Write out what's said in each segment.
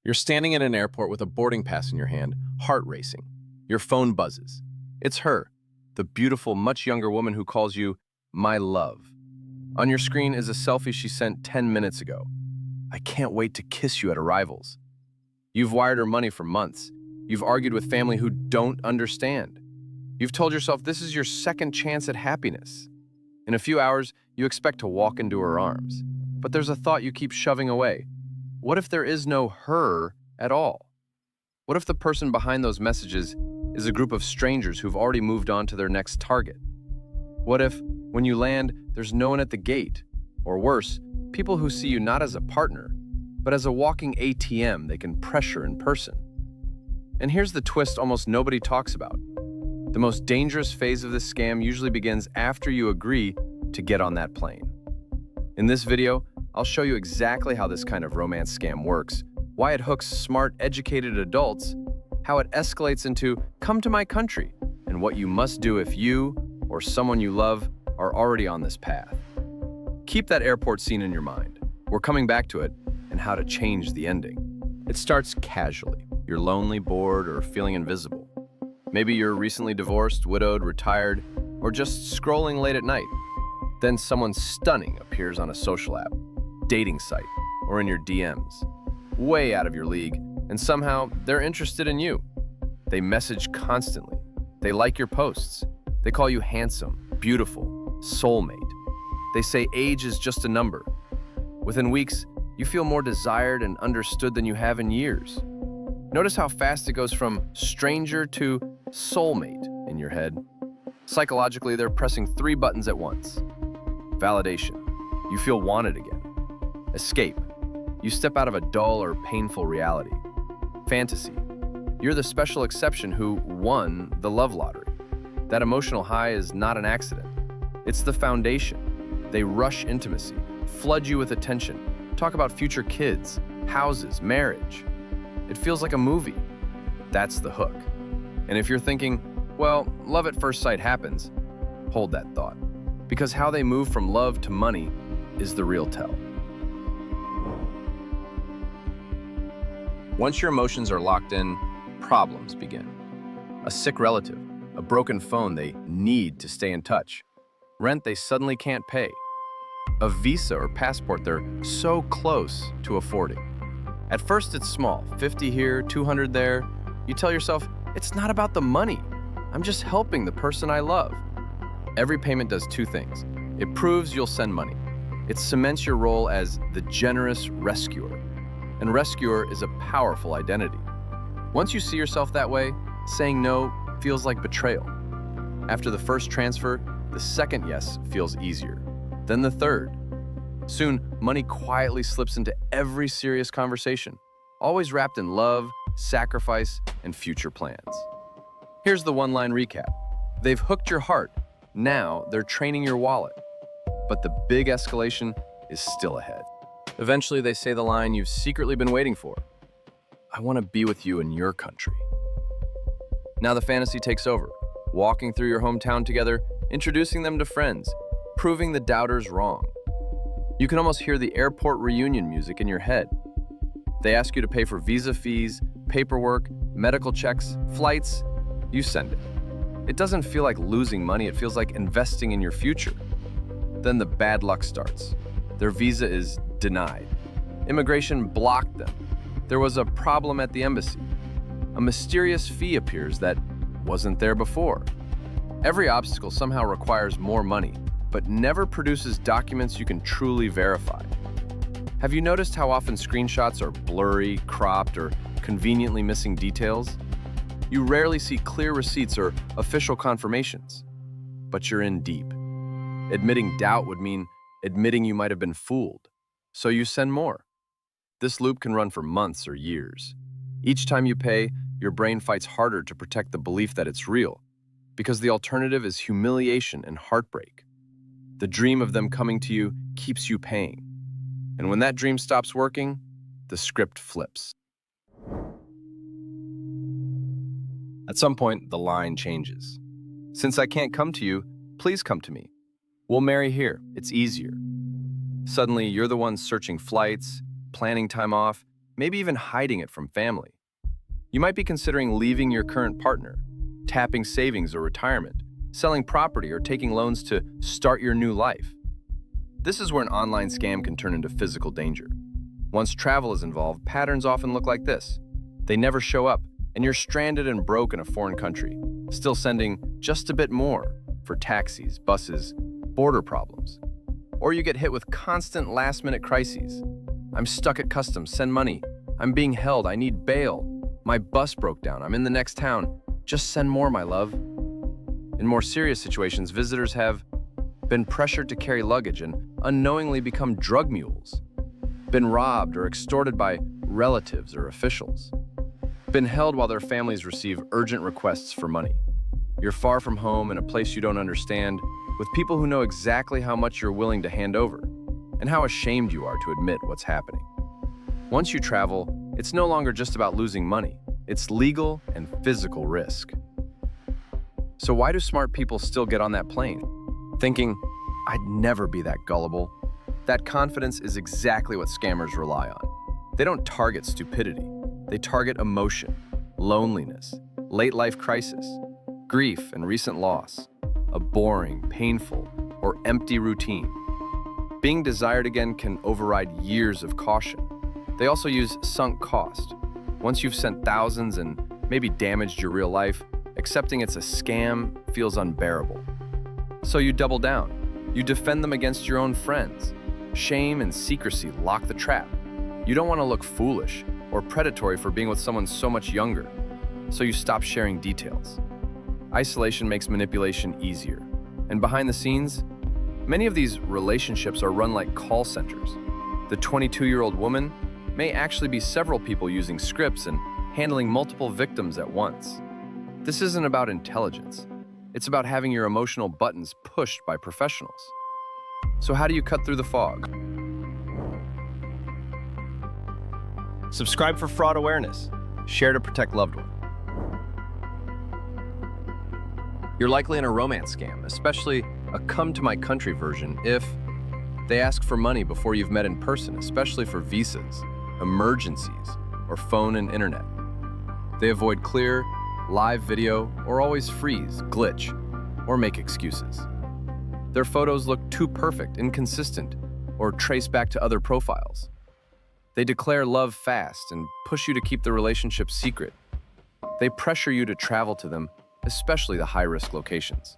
You're standing in an airport with a boarding pass in your hand, heart racing. Your phone buzzes. It's her, the beautiful, much younger woman who calls you my love. On your screen is a selfie she sent 10 minutes ago. I can't wait to kiss you at arrivals. You've wired her money for months. You've argued with family who don't understand. You've told yourself this is your second chance at happiness. In a few hours, you expect to walk into her arms. But there's a thought you keep shoving away. What if there is no her at all? What if the person behind those messages is a group of strangers who've already moved on to their next target? What if, when you land, there's no one at the gate? Or worse, people who see you not as a partner, but as a walking ATM they can pressure in person. And here's the twist almost nobody talks about. The most dangerous phase of this scam usually begins after you agree to get on that plane. In this video, I'll show you exactly how this kind of romance scam works, why it hooks smart, educated adults, how it escalates into "come to my country," and what you must do if you or someone you love are already on this path. Keep that airport scene in your mind. We're coming back to it and how to change the ending. It starts casually. You're lonely, bored, or feeling invisible. Maybe you're recently divorced, widowed, retired, or just scrolling late at night. Then someone stunning appears on a social app, dating site, or in your DMs. Way out of your league, and somehow they're interested in you. They message constantly. They like your posts. They call you handsome, beautiful, soulmate. They say age is just a number. Within weeks, you feel more desired and understood than you have in years. Notice how fast it goes from stranger to soulmate in your head. Psychologically, they're pressing 3 buttons at once. Validation. You feel wanted again. Escape. You step out of a dull or painful reality. Fantasy. You're the special exception who won the love lottery. That emotional high is not an accident. It's the foundation. They rush intimacy, flood you with attention, talk about future kids, houses, marriage. It feels like a movie. That's the hook. And if you're thinking, well, love at first sight happens, hold that thought. Because how they move from love to money is the real tell. Once your emotions are locked in, problems begin. A sick relative, a broken phone they need to stay in touch, rent they suddenly can't pay, a visa or passport they're so close to affording. At first it's small, 50 here, 200 there. You tell yourself, it's not about the money. I'm just helping the person I love. Every payment does 2 things. It proves you'll send money. It cements your role as the generous rescuer. And rescuer is a powerful identity. Once you see yourself that way, saying no feels like betrayal. After the first transfer, the second yes feels easier. Then the third. Soon, money quietly slips into every serious conversation, always wrapped in love, sacrifice, and future plans. Here's the one-line recap. They've hooked your heart. Now they're training your wallet. But the big escalation is still ahead. Eventually, they say the line you've secretly been waiting for. I want to be with you in your country. Now the fantasy takes over, walking through your hometown together, introducing them to friends, proving the doubters wrong. You can almost hear the airport reunion music in your head. They ask you to pay for visa fees, paperwork, medical checks, flights. You send it. It doesn't feel like losing money, it feels like investing in your future. Then the bad luck starts. Their visa is denied. Immigration blocked them. There was a problem at the embassy. A mysterious fee appears that wasn't there before. Every obstacle somehow requires more money, but never produces documents you can truly verify. Have you noticed how often screenshots are blurry, cropped, or conveniently missing details? You rarely see clear receipts or official confirmations, but you're in deep. Admitting doubt would mean admitting you might have been fooled, so you send more. This loop can run for months or years. Each time you pay, your brain fights harder to protect the belief that it's real, because the alternative is humiliation and heartbreak. The dream of them coming to you keeps you paying. And when that dream stops working, the script flips. At some point, the line changes. Since I can't come to you, please come to me. We'll marry here, it's easier. Suddenly, you're the one searching flights, planning time off, maybe even hiding it from family. You might be considering leaving your current partner, tapping savings or retirement, selling property or taking loans to start your new life. This is where an online scam can turn into physical danger. Once travel is involved, patterns often look like this. They never show up, and you're stranded and broke in a foreign country, still sending just a bit more for taxis, buses, border problems. Or you get hit with constant last-minute crises. I'm stuck at customs, send money. I'm being held, I need bail. My bus broke down, I'm in the next town. Just send more, my love. In more serious situations, visitors have been pressured to carry luggage and unknowingly become drug mules, been robbed or extorted by relatives or officials, been held while their families receive urgent requests for money. You're far from home in a place you don't understand, with people who know exactly how much you're willing to hand over and how ashamed you are to admit what's happening. Once you travel, it's no longer just about losing money. It's legal and physical risk. So why do smart people still get on that plane? Thinking, I'd never be that gullible. That confidence is exactly what scammers rely on. They don't target stupidity. They target emotion, loneliness, late life crisis, grief and recent loss, a boring, painful, or empty routine. Being desired again can override years of caution. They also use sunk cost. Once you've sent thousands and maybe damaged your real life, accepting it's a scam feels unbearable. So you double down. You defend them against your own friends. Shame and secrecy lock the trap. You don't want to look foolish or predatory for being with someone so much younger, so you stop sharing details. Isolation makes manipulation easier. And behind the scenes, many of these relationships are run like call centers. The 22-year-old woman may actually be several people using scripts and handling multiple victims at once. This isn't about intelligence. It's about having your emotional buttons pushed by professionals. So how do you cut through the fog? Subscribe for fraud awareness. Share to protect loved ones. You're likely in a romance scam, especially a come-to-my-country version if they ask for money before you've met in person, especially for visas, emergencies, or phone and internet. They avoid clear, live video, or always freeze, glitch, or make excuses. Their photos look too perfect, inconsistent, or trace back to other profiles. They declare love fast and push you to keep the relationship secret. They pressure you to travel to them, especially the high-risk locations.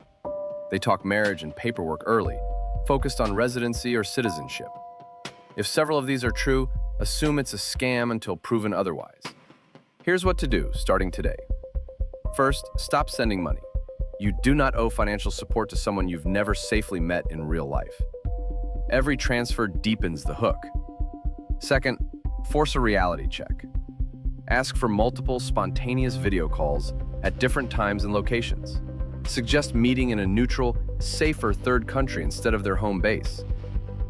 They talk marriage and paperwork early, focused on residency or citizenship. If several of these are true, assume it's a scam until proven otherwise. Here's what to do starting today. First, stop sending money. You do not owe financial support to someone you've never safely met in real life. Every transfer deepens the hook. Second, force a reality check. Ask for multiple spontaneous video calls at different times and locations. Suggest meeting in a neutral, safer third country instead of their home base.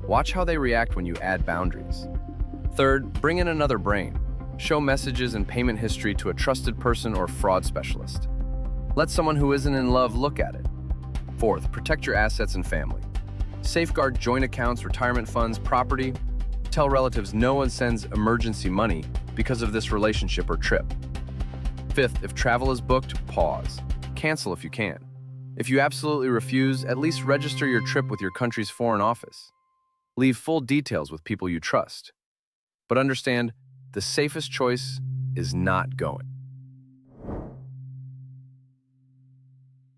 Watch how they react when you add boundaries. Third, bring in another brain. Show messages and payment history to a trusted person or fraud specialist. Let someone who isn't in love look at it. Fourth, protect your assets and family. Safeguard joint accounts, retirement funds, property. Tell relatives no one sends emergency money because of this relationship or trip. Fifth, if travel is booked, pause. Cancel if you can. If you absolutely refuse, at least register your trip with your country's foreign office. Leave full details with people you trust. But understand, the safest choice is not going.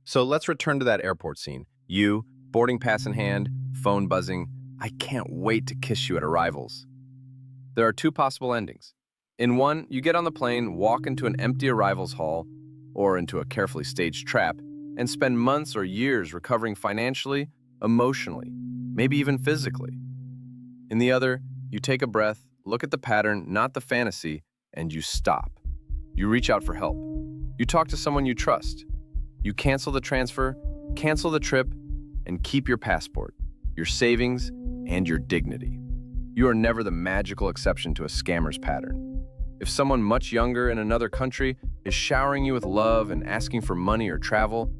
So let's return to that airport scene. You, boarding pass in hand, phone buzzing. I can't wait to kiss you at arrivals. There are two possible endings. In one, you get on the plane, walk into an empty arrivals hall, or into a carefully staged trap, and spend months or years recovering financially, emotionally, maybe even physically. In the other, you take a breath, look at the pattern, not the fantasy, and you stop. You reach out for help. You talk to someone you trust. You cancel the transfer, cancel the trip, and keep your passport, your savings, and your dignity. You are never the magical exception to a scammer's pattern. If someone much younger in another country is showering you with love and asking for money or travel,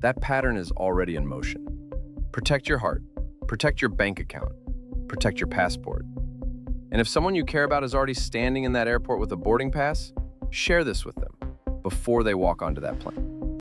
that pattern is already in motion. Protect your heart, protect your bank account, protect your passport. And if someone you care about is already standing in that airport with a boarding pass, share this with them before they walk onto that plane.